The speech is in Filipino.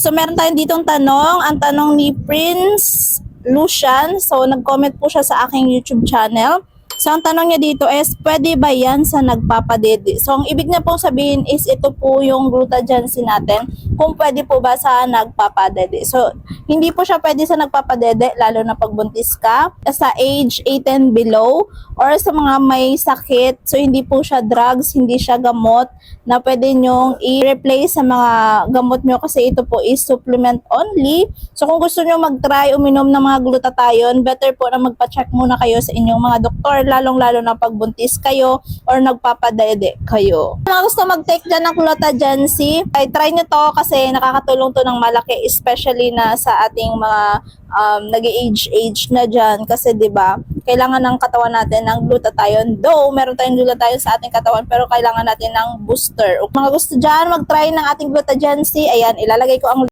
So meron tayong ditong tanong, ang tanong ni Prince Lucian. So nag-comment po siya sa aking YouTube channel. So ang tanong niya dito is, pwede ba yan sa nagpapadede? So ang ibig niya pong sabihin is ito po yung glutagensin natin, kung pwede po ba sa nagpapadede. So hindi po siya pwede sa nagpapadede, lalo na pag buntis ka, sa age 18 below, or sa mga may sakit. So hindi po siya drugs, hindi siya gamot na pwede nyong i-replace sa mga gamot nyo, kasi ito po is supplement only. So kung gusto nyo mag-try uminom ng mga glutathione, better po na magpa-check muna kayo sa inyong mga doktor, lalong-lalo na pag buntis kayo or nagpapadede kayo. Mga gusto mag-take dyan ng glutagency, ay try nyo to kasi nakakatulong to ng malaki, especially na sa ating mga nag-age na dyan, kasi 'di ba kailangan ng katawan natin ng glutathione. Though meron tayong glutathione sa ating katawan, pero kailangan natin ng booster. Kung mga gusto dyan mag-try ng ating glutagency, ayan, ilalagay ko ang